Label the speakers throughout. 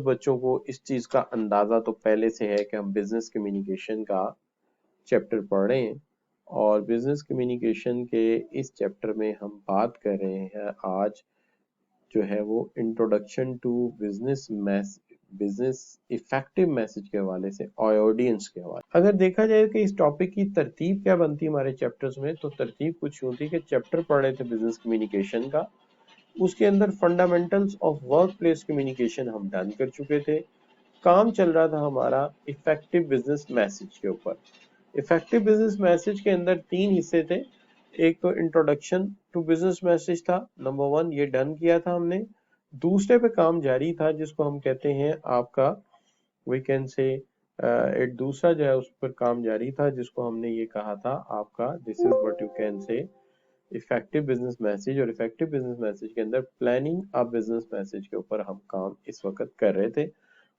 Speaker 1: बच्चों को इस चीज का अंदाजा तो पहले से है कि हम बिजनेस कम्युनिकेशन का चैप्टर पढ़ रहे हैं और बिजनेस कम्युनिकेशन के इस चैप्टर में हम बात कर रहे हैं आज जो है वो introduction to business effective message के हवाले से ऑडियंस के हवाले। अगर देखा जाए कि इस टॉपिक की तरतीब क्या बनती है हमारे चैप्टर्स में, तो तरतीब कुछ यूं थी कि चैप्टर पढ़ रहे थे बिजनेस कम्युनिकेशन का, उसके अंदर fundamentals of work place communication हम डन कर चुके थे। काम चल रहा था हमारा इफेक्टिव बिजनेस मैसेज के ऊपर। इफेक्टिव बिजनेस मैसेज के अंदर 3 हिस्से थे। एक तो इंट्रोडक्शन टू बिजनेस मैसेज था, नंबर 1, ये डन किया था हमने। दूसरे पे काम जारी था जिसको हम कहते हैं आपका वी कैन से एक दूसरा जो है उस पर काम जारी था जिसको हमने ये कहा था आपका this is what you can say effective business message. और इफेक्टिव बिजनेस मैसेज के अंदर प्लानिंग अ बिजनेस मैसेज के ऊपर हम काम इस वक्त कर रहे थे।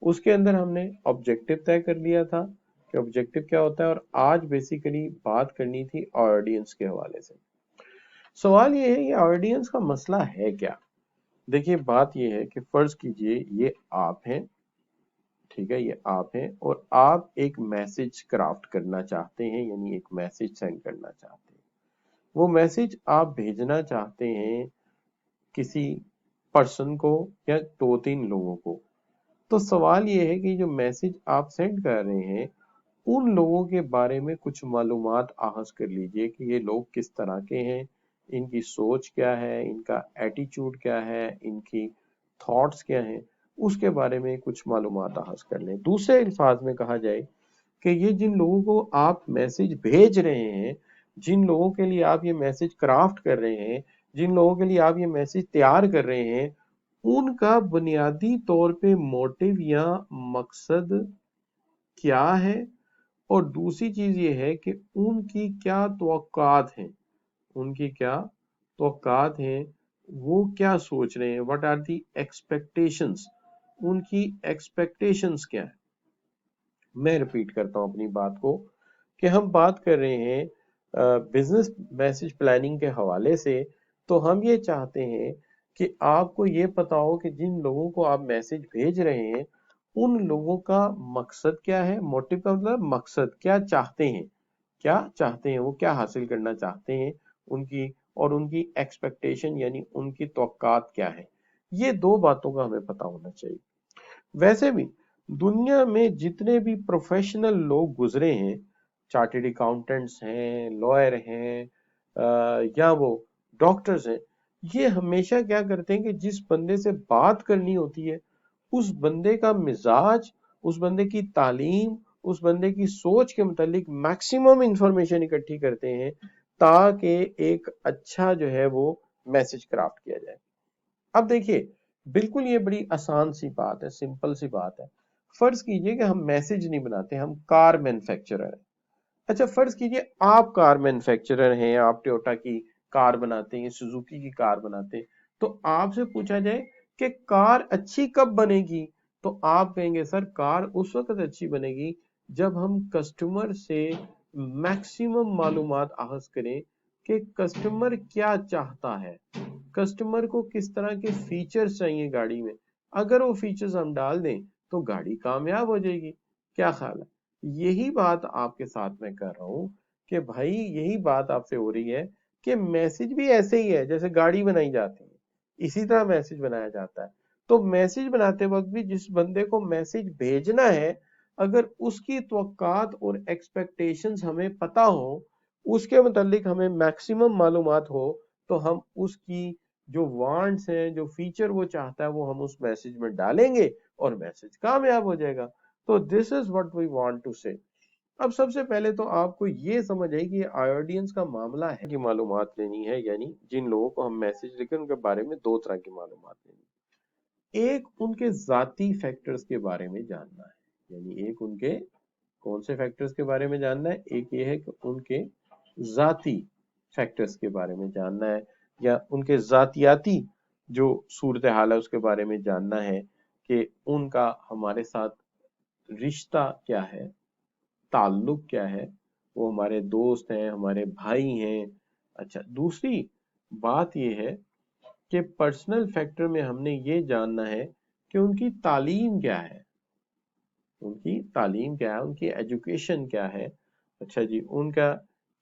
Speaker 1: उसके अंदर हमने ऑब्जेक्टिव तय कर लिया था कि ऑब्जेक्टिव क्या होता है, और आज बेसिकली बात करनी थी ऑडियंस के हवाले से। सवाल ये है ये ऑडियंस का मसला है क्या। देखिए बात ये है कि फर्ज कीजिए ये आप हैं, ठीक है, ये आप हैं और आप एक मैसेज क्राफ्ट करना चाहते हैं, यानी एक मैसेज सेंड करना चाहते हैं। वो मैसेज आप भेजना चाहते हैं किसी पर्सन को या 2-3 लोगों को। तो सवाल ये है कि जो मैसेज आप सेंड कर रहे हैं उन लोगों के बारे में कुछ मालूमात आहज कर लीजिए कि ये लोग किस तरह के हैं, इनकी सोच क्या है, इनका एटीट्यूड क्या है, इनकी थॉट्स क्या हैं, उसके बारे में कुछ मालूमात आहज कर लें। दूसरे अल्फाज में कहा जाए कि ये जिन लोगों को आप मैसेज भेज रहे हैं, जिन लोगों के लिए आप ये मैसेज क्राफ्ट कर रहे हैं, जिन लोगों के लिए आप ये मैसेज तैयार कर रहे हैं, उनका बुनियादी तौर पे मोटिव या मकसद क्या है, और दूसरी चीज ये है कि उनकी क्या तवक्कात हैं, उनकी क्या तवक्कात हैं, वो क्या सोच रहे हैं, व्हाट आर दी एक्सपेक्टेशंस, उनकी एक्सपेक्टेशंस क्या है। मैं रिपीट करता हूं अपनी बात को कि हम बात कर रहे हैं बिजनेस मैसेज प्लानिंग के हवाले से। तो हम ये चाहते हैं कि आपको ये पता हो कि जिन लोगों को आप मैसेज भेज रहे हैं उन लोगों का मकसद क्या है। मोटिव का मतलब मकसद, क्या चाहते हैं, क्या चाहते हैं, वो क्या हासिल करना चाहते हैं, उनकी और उनकी एक्सपेक्टेशन यानी उनकी तवक्कात क्या है। ये 2 बातों का हमें पता होना चाहिए। वैसे भी दुनिया में जितने भी प्रोफेशनल लोग गुजरे हैं, चार्टेड अकाउंटेंट्स हैं, लॉयर हैं या वो डॉक्टर्स हैं, ये हमेशा क्या करते हैं कि जिस बंदे से बात करनी होती है उस बंदे का मिजाज, उस बंदे की तालीम, उस बंदे की सोच के मुतालिक मैक्सिमम इंफॉर्मेशन इकट्ठी करते हैं ताकि एक अच्छा जो है वो मैसेज क्राफ्ट किया जाए। अब देखिए बिल्कुल ये बड़ी आसान सी बात है, सिंपल सी बात है। फर्ज कीजिए कि हम मैसेज नहीं बनाते, हम कार मैन्युफैक्चरर हैं। अच्छा फर्ज कीजिए आप कार मैन्युफैक्चरर हैं, आप टोयोटा की कार बनाते हैं, सुजुकी की कार बनाते हैं। तो आपसे पूछा जाए कि कार अच्छी कब बनेगी, तो आप कहेंगे सर कार उस वक्त अच्छी बनेगी जब हम कस्टमर से मैक्सिमम मालूमात आहज करें कि कस्टमर क्या चाहता है, कस्टमर को किस तरह के फीचर्स चाहिए गाड़ी में। अगर वो फीचर्स हम डाल दें तो गाड़ी कामयाब हो जाएगी। क्या ख्याल है। यही बात आपके साथ में कर रहा हूं कि भाई यही बात आपसे हो रही है कि मैसेज भी ऐसे ही है जैसे गाड़ी बनाई जाती है, इसी तरह मैसेज बनाया जाता है। तो मैसेज बनाते वक्त भी जिस बंदे को मैसेज भेजना है अगर उसकी तवक्कात और एक्सपेक्टेशंस हमें पता हो, उसके मुतालिक हमें मैक्सिमम मालूमात हो, तो हम उसकी जो वांट्स हैं, जो फीचर वो चाहता है वो हम उस मैसेज में डालेंगे और मैसेज कामयाब हो जाएगा। तो this is what we want to say. अब सबसे पहले तो आपको ये समझ आए कि ऑडियंस का मामला है कि मालूमात लेनी है, यानी जिन लोगों को हम मैसेज लिखें उनके बारे में 2 तरह की मालूमात लेनी है। एक उनके जाती फैक्टर्स के बारे में जानना है, यानी एक उनके कौन से फैक्टर्स के बारे में जानना है, एक ये है कि उनके जाती फैक्टर्स के बारे में जानना है या उनके जातियाती जो सूरत हाल है उसके बारे में जानना है कि उनका हमारे साथ रिश्ता क्या है, ताल्लुक क्या है, वो हमारे दोस्त हैं, हमारे भाई हैं। अच्छा दूसरी बात ये है कि पर्सनल फैक्टर में हमने ये जानना है कि उनकी तालीम क्या है, उनकी तालीम क्या है, उनकी एजुकेशन क्या है, अच्छा जी, उनका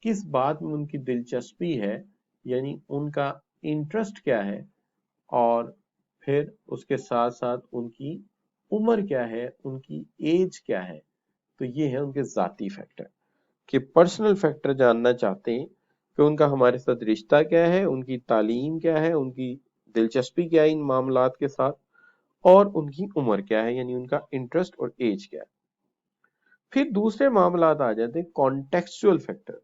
Speaker 1: किस बात में उनकी दिलचस्पी है, यानी उनका इंटरेस्ट क्या है, और फिर उसके साथ साथ उनकी उम्र क्या है, उनकी एज क्या है। तो ये है उनके जाती फैक्टर। कि पर्सनल फैक्टर जानना चाहते हैं कि उनका हमारे साथ रिश्ता क्या है, उनकी तालीम क्या है, उनकी दिलचस्पी क्या है इन मामलात के साथ, और उनकी उम्र क्या है, यानी उनका इंटरेस्ट और एज क्या है। फिर दूसरे मामलात आ जाते हैं कॉन्टेक्सचुअल फैक्टर।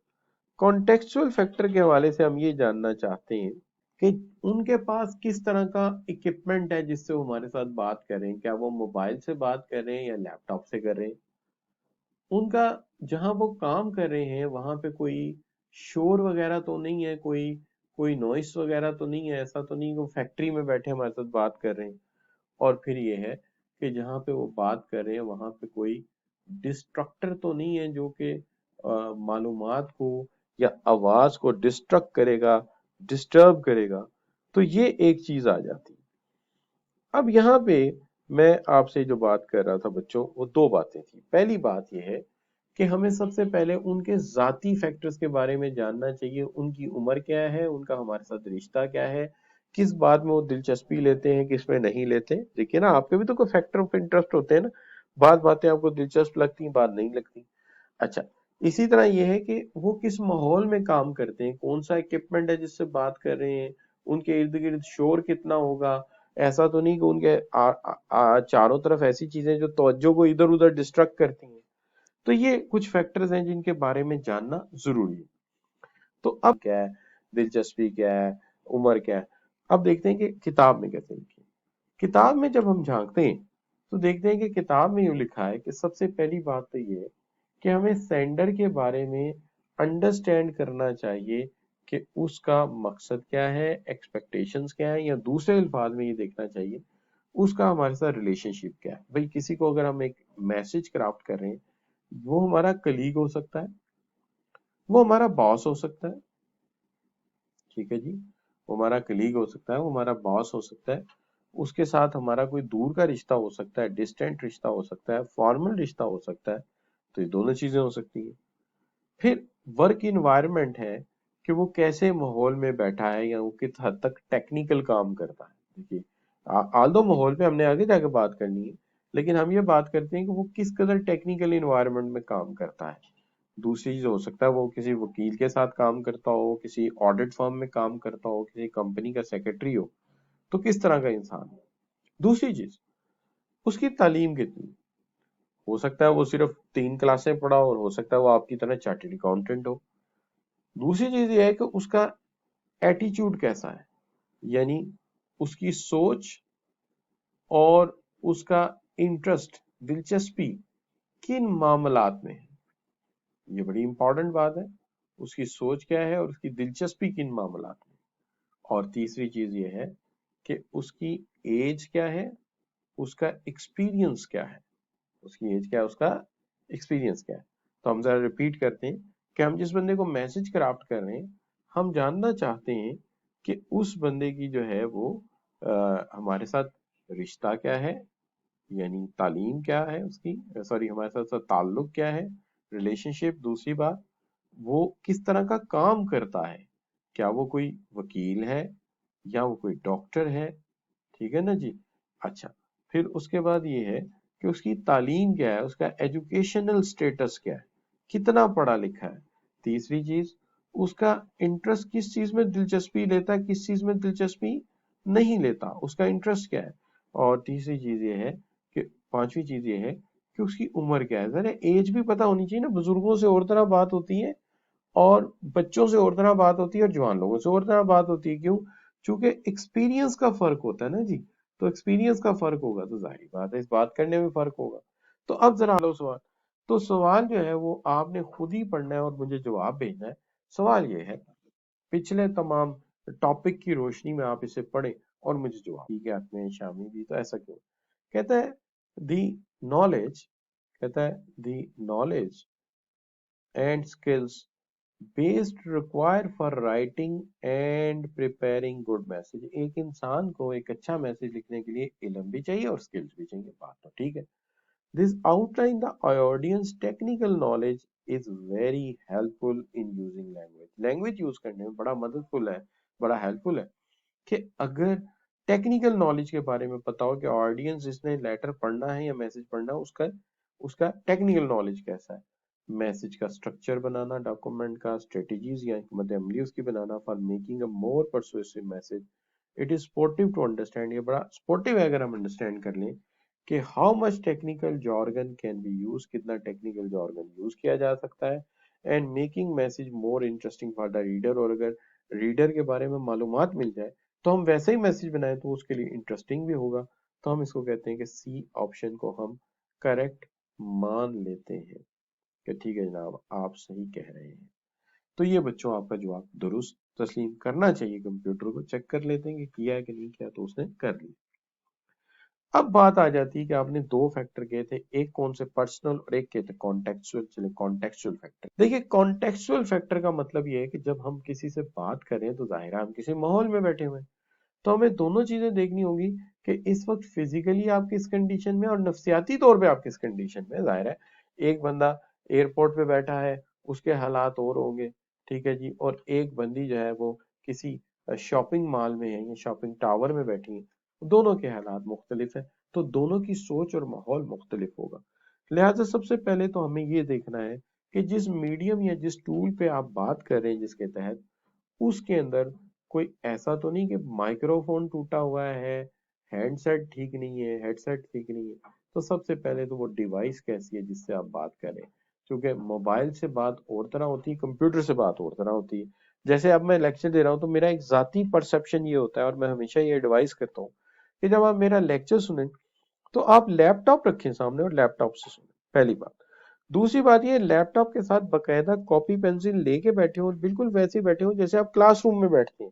Speaker 1: कॉन्टेक्सचुअल फैक्टर के हवाले से हम ये जानना चाहते हैं कि उनके पास किस तरह का इक्विपमेंट है जिससे वो हमारे साथ बात कर रहे हैं, क्या वो मोबाइल से बात कर रहे हैं या लैपटॉप से कर रहे हैं, उनका जहां वो काम कर रहे हैं वहां पे कोई शोर वगैरह तो नहीं है, कोई कोई नॉइस वगैरह तो नहीं है, ऐसा तो नहीं कि वो फैक्ट्री में बैठे हमारे साथ बात कर रहे हैं। और फिर ये है कि जहाँ पे वो बात कर रहे हैं वहां पे कोई डिस्ट्रक्टर तो नहीं है जो कि मालूमात को या आवाज को डिस्ट्रक्ट करेगा, डिस्टर्ब करेगा। तो ये एक चीज आ जाती है। अब यहाँ पे मैं आपसे जो बात कर रहा था बच्चों, वो दो बातें थी। पहली बात यह है कि हमें सबसे पहले उनके जाती फैक्टर्स के बारे में जानना चाहिए, उनकी उम्र क्या है, उनका हमारे साथ रिश्ता क्या है, किस बात में वो दिलचस्पी लेते हैं, किस में नहीं लेते। देखिए ना, आपके भी तो कोई फैक्टर ऑफ इंटरेस्ट होते हैं ना, बात बातें आपको दिलचस्प लगती, बात नहीं लगती। अच्छा, इसी तरह यह है कि वो किस माहौल में काम करते हैं, कौन सा इक्विपमेंट है जिससे बात कर रहे हैं, उनके इर्द गिर्द शोर कितना होगा, ऐसा तो नहीं कि उनके चारों तरफ ऐसी चीजें जो तवज्जो को इधर उधर डिस्ट्रैक्ट करती हैं। तो ये कुछ फैक्टर्स हैं जिनके बारे में जानना जरूरी है। तो अब क्या है, दिलचस्पी क्या है, उम्र क्या है। अब देखते हैं कि किताब में कैसे लिखी है। किताब में जब हम झांकते हैं तो देखते हैं कि किताब में यूं लिखा है कि सबसे पहली बात तो ये है कि हमें सेंडर के बारे में अंडरस्टैंड करना चाहिए कि उसका मकसद क्या है, एक्सपेक्टेशंस क्या है, या दूसरे अल्फाज में ये देखना चाहिए उसका हमारे साथ रिलेशनशिप क्या है। भाई किसी को अगर हम एक मैसेज क्राफ्ट कर रहे हैं, वो हमारा कलीग हो सकता है, वो हमारा बॉस हो सकता है, ठीक है जी, वो हमारा कलीग हो सकता है, वो हमारा बॉस हो सकता है, उसके साथ हमारा कोई दूर का रिश्ता हो सकता है, डिस्टेंट रिश्ता हो सकता है, फॉर्मल रिश्ता हो सकता है। तो ये दोनों चीजें हो सकती है। फिर वर्क इन्वायरमेंट है कि वो कैसे माहौल में बैठा है या वो किस हद तक टेक्निकल काम करता है। देखिए, आल्दो माहौल पे हमने आगे जाके बात करनी है, लेकिन हम ये बात करते हैं कि वो किस कदर टेक्निकल इन्वायरमेंट में काम करता है। दूसरी चीज हो सकता है वो किसी वकील के साथ काम करता हो, किसी ऑडिट फर्म में काम करता हो, किसी कंपनी का सेक्रेटरी हो, तो किस तरह का इंसान है। दूसरी चीज, उसकी तालीम कितनी, हो सकता है वो सिर्फ 3 क्लासें पढ़ा हो, और हो सकता है वो आपकी तरह चार्टर्ड अकाउंटेंट हो। दूसरी चीज ये है कि उसका एटीट्यूड कैसा है, यानी उसकी सोच और उसका इंटरेस्ट, दिलचस्पी किन मामलात में है। ये बड़ी इंपॉर्टेंट बात है, उसकी सोच क्या है और उसकी दिलचस्पी किन मामलात में। और तीसरी चीज ये है कि उसकी एज क्या है, उसका एक्सपीरियंस क्या है, उसकी एज क्या है, उसका एक्सपीरियंस क्या है। तो हम जरा रिपीट करते हैं कि हम जिस बंदे को मैसेज क्राफ्ट कर रहे हैं, हम जानना चाहते हैं कि उस बंदे की जो है वो हमारे साथ रिश्ता क्या है, यानी तालीम क्या है उसकी, सॉरी हमारे साथ ताल्लुक क्या है, रिलेशनशिप। दूसरी बात, वो किस तरह का काम करता है, क्या वो कोई वकील है या वो कोई डॉक्टर है, ठीक है ना जी। अच्छा, फिर उसके बाद ये है कि उसकी तालीम क्या है, उसका एजुकेशनल स्टेटस क्या है, कितना पढ़ा लिखा है। तीसरी चीज, उसका इंटरेस्ट किस चीज में दिलचस्पी लेता है, किस चीज में दिलचस्पी नहीं लेता, उसका इंटरेस्ट क्या है। और तीसरी चीज ये है कि पांचवी चीज ये है कि उसकी उम्र क्या है। जरा एज भी पता होनी चाहिए ना, बुजुर्गों से और तरह बात होती है और बच्चों से और तरह बात होती है और जवान लोगों से और तरह बात होती है। क्यों? चूंकि एक्सपीरियंस का फर्क होता है ना जी। तो एक्सपीरियंस का फर्क होगा तो जाहिर बात है इस बात करने में फर्क होगा। तो अब जरा लो सवाल। तो सवाल जो है वो आपने खुद ही पढ़ना है और मुझे जवाब भेजना है। सवाल ये है, पिछले तमाम टॉपिक की रोशनी में आप इसे पढ़ें और मुझे जवाब। ठीक है, आपने शामी भी तो ऐसा क्यों? कहता है दी नॉलेज, कहता है the knowledge and skills based require for writing and preparing good message. एक इंसान को एक अच्छा मैसेज लिखने के लिए इल्म भी चाहिए और स्किल्स भी चाहिए, बात तो ठीक है। This outline the audience technical knowledge is very helpful in using language. Language use करने में बड़ा मददफुल है, बड़ा हेल्पफुल है कि अगर टेक्निकल नॉलेज के बारे में पता हो कि ऑडियंस जिसने लेटर पढ़ना है या मैसेज पढ़ना है उसका उसका टेक्निकल नॉलेज कैसा है, मैसेज का स्ट्रक्चर बनाना, डॉक्यूमेंट का स्ट्रेटजीज या हिकमत अमली उसकी बनाना for making a more persuasive message. It is sportive to understand, ये बड़ा स्पोर्टिव है अगर हम अंडरस्टैंड कर लें कि how much technical jargon can be use, कितना टेक्निकल जॉर्गन यूज किया जा सकता है, and making message more interesting for the reader. और अगर रीडर के बारे में मालूमात मिल जाए तो हम वैसे ही मैसेज बनाए तो उसके लिए इंटरेस्टिंग भी होगा। तो हम इसको कहते हैं कि सी ऑप्शन को हम करेक्ट मान लेते हैं कि ठीक है जनाब आप सही कह रहे हैं। तो ये बच्चों आपका जवाब दुरुस्त तस्लीम करना चाहिए। कंप्यूटर को चेक कर लेते हैं कि किया है कि नहीं किया, तो उसने कर लिया। अब बात आ जाती है कि आपने दो फैक्टर कहे थे, एक कौन से पर्सनल और एक कहे थे कॉन्टेक्चुअल। चले कॉन्टेक्चुअल फैक्टर देखिए, कॉन्टेक्चुअल फैक्टर का मतलब ये है कि जब हम किसी से बात करें तो जाहिर है हम किसी माहौल में बैठे हुए हैं, तो हमें दोनों चीजें देखनी होगी कि इस वक्त फिजिकली आप किस कंडीशन में और नफ्सियाती तौर पे आप किस कंडीशन में। जाहिर है एक बंदा एयरपोर्ट पे बैठा है उसके हालात और होंगे, ठीक है जी, और एक बंदी जो है वो किसी शॉपिंग मॉल में है या शॉपिंग टावर में बैठी है, दोनों के हालात मुख्तलिफ है, तो दोनों की सोच और माहौल मुख्तलिफ होगा। लिहाजा सबसे पहले तो हमें ये देखना है कि जिस मीडियम या जिस टूल पे आप बात कर रहे हैं जिसके तहत, उसके अंदर कोई ऐसा तो नहीं कि माइक्रोफोन टूटा हुआ है, हैंडसेट ठीक नहीं है, हेडसेट ठीक नहीं है। तो सबसे पहले तो वो डिवाइस कैसी है जिससे आप बात करें, क्योंकि मोबाइल से बात और तरह होती है, कंप्यूटर से बात और तरह होती है। जैसे अब मैं लेक्चर दे रहा हूँ तो मेरा एक जाती परसेप्शन ये होता है और मैं हमेशा ये एडवाइस करता हूँ कि जब आप मेरा लेक्चर सुने तो आप लैपटॉप रखें सामने और लैपटॉप से सुने, पहली बात। दूसरी बात ये, लैपटॉप के साथ बकायदा कॉपी पेंसिल लेके बैठे हो, बिल्कुल वैसे ही बैठे हो जैसे आप क्लासरूम में बैठते हैं,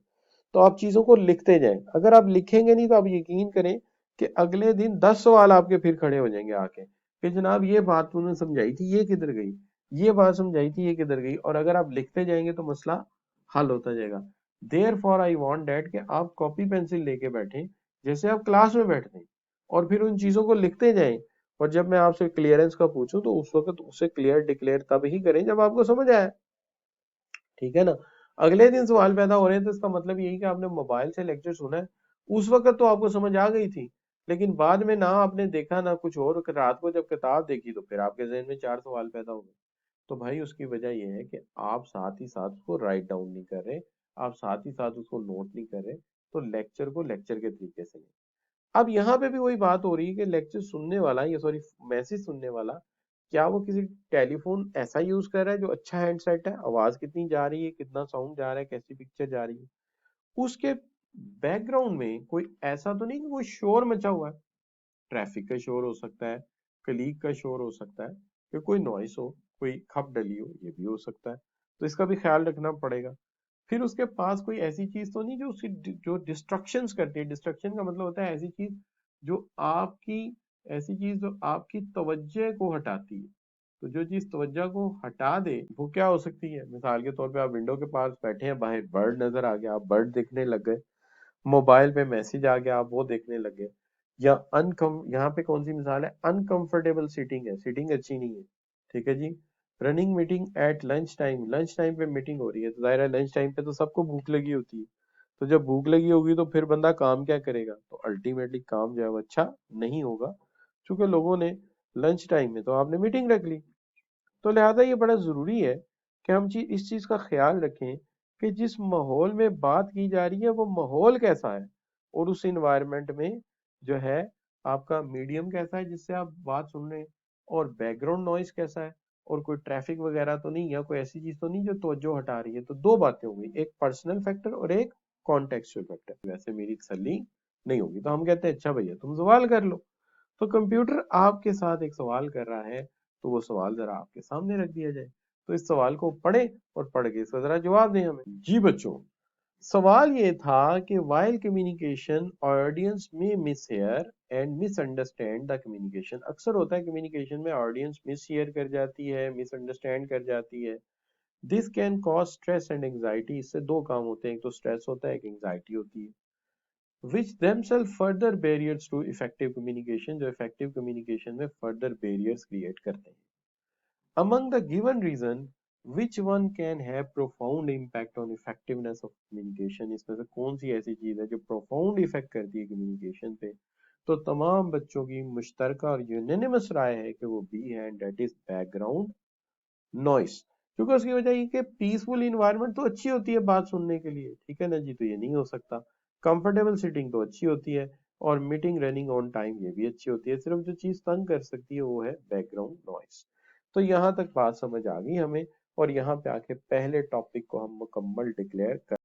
Speaker 1: तो आप चीजों को लिखते जाएं। अगर आप लिखेंगे नहीं तो आप यकीन करें कि अगले दिन 10 सवाल आपके फिर खड़े हो जाएंगे आके कि जनाब ये बात तुमने समझाई थी ये किधर गई, ये बात समझाई थी ये किधर गई। और अगर आप लिखते जाएंगे तो मसला हल होता जाएगा। Therefore I want that कि आप कॉपी पेंसिल लेके बैठे जैसे आप क्लास में बैठते हैं और फिर उन चीजों को लिखते जाएं। और जब मैं आपसे क्लियरेंस का पूछूं तो उस वक्त उसे क्लियर डिक्लेयर तब ही करें जब आपको समझ आए, ठीक है ना। अगले दिन सवाल पैदा हो रहे हैं तो इसका मतलब यही कि आपने मोबाइल से लेक्चर सुना है, उस वक्त तो आपको समझ आ गई थी, लेकिन बाद में ना आपने देखा ना कुछ और, रात को जब किताब देखी तो फिर आपके जहन में 4 सवाल पैदा हो गए। तो भाई उसकी वजह यह है कि आप साथ ही साथ उसको राइट डाउन नहीं कर रहे, आप साथ ही साथ उसको नोट नहीं कर रहे, तो लेक्चर को लेक्चर के तरीके से नहीं। अब यहाँ पे भी वही बात हो रही है कि लेक्चर सुनने वाला या सॉरी मैसेज सुनने वाला, क्या वो किसी टेलीफोन ऐसा यूज कर रहा है जो अच्छा हैंडसेट है, आवाज कितनी जा रही है, कितना साउंड जा रहा है, कैसी पिक्चर जा रही है, उसके बैकग्राउंड में कोई ऐसा तो नहीं कि कोई शोर मचा हुआ है। ट्रैफिक का शोर हो सकता है, कलीग का शोर हो सकता है, फिर कोई नॉइस हो, कोई खप डली हो, ये भी हो सकता है। तो इसका भी ख्याल रखना पड़ेगा। फिर उसके पास कोई ऐसी चीज तो नहीं जो उसकी जो डिस्ट्रक्शंस करती है। डिस्ट्रक्शन का मतलब होता है ऐसी चीज जो आपकी ऐसी चीज जो आपकी तवज्जो को हटाती है। तो जो चीज तवज्जो को हटा दे वो क्या हो सकती है। मिसाल के तौर पे आप विंडो के पास बैठे हैं, बाहर बर्ड नजर आ गया, आप बर्ड देखने लग गए, मोबाइल पे मैसेज आ गया आप वो देखने लग गए, या अनकम यहाँ पे कौन सी मिसाल है, अनकंफर्टेबल सीटिंग है, सीटिंग अच्छी नहीं है, ठीक है जी। Running meeting at lunch time, lunch time पे मीटिंग हो रही है, तो जाहिर है लंच टाइम पे तो सबको भूख लगी होती है। तो जब भूख लगी होगी तो फिर बंदा काम क्या करेगा, तो अल्टीमेटली काम जो है वो अच्छा नहीं होगा, क्योंकि लोगों ने लंच टाइम में तो आपने मीटिंग रख ली। तो लिहाजा ये बड़ा जरूरी है कि हम इस चीज का ख्याल रखें कि जिस माहौल में बात की जा रही है वो माहौल कैसा है, और उस इन्वायरमेंट में जो है आपका मीडियम कैसा है जिससे आप बात सुन रहे हैं, और बैकग्राउंड नॉइस कैसा है, और कोई ट्रैफिक वगैरह तो नहीं, या कोई ऐसी चीज तो नहीं जो तवज्जो हटा रही है। तो दो बातें हो गई, एक पर्सनल फैक्टर और एक कॉन्टेक्चुअल फैक्टर। वैसे मेरी तसल्ली नहीं होगी तो हम कहते हैं अच्छा भैया तुम सवाल कर लो। तो कंप्यूटर आपके साथ एक सवाल कर रहा है, तो वो सवाल जरा आपके सामने रख दिया जाए, तो इस सवाल को पढ़े और पढ़ के इसका जरा जवाब दें हमें। जी बच्चों, सवाल ये था कि while communication audience may mishear and misunderstand the communication। अक्सर होता है कम्युनिकेशन में ऑडियंस मिसहियर कर जाती है, मिसअंडरस्टैंड कर जाती है, this can cause stress and anxiety. इससे दो काम होते हैं, एक तो स्ट्रेस होता है, एक एंजाइटी होती है, which themselves further barriers to effective communication, जो effective communication में further barriers create करते हैं। Among the given reason, which one can have profound impact on effectiveness of communication? इसमें से कौन सी ऐसी चीज है जो profound effect करती है communication पे? तो तमाम बच्चों की मुश्तरका और यूनानिमस राय है कि वो बी है, and that is background noise। क्योंकि उसकी वजह ये कि पीसफुल इन्वायरमेंट तो अच्छी होती है बात सुनने के लिए, ठीक है ना जी, तो ये नहीं हो सकता। कंफर्टेबल सीटिंग तो अच्छी होती है, और मीटिंग रनिंग ऑन टाइम ये भी अच्छी होती है, सिर्फ जो चीज तंग कर सकती है वो है बैकग्राउंड नॉइस। तो यहाँ तक बात समझ आ गई हमें, और यहाँ पे आके पहले टॉपिक को हम मुकम्मल डिक्लेयर कर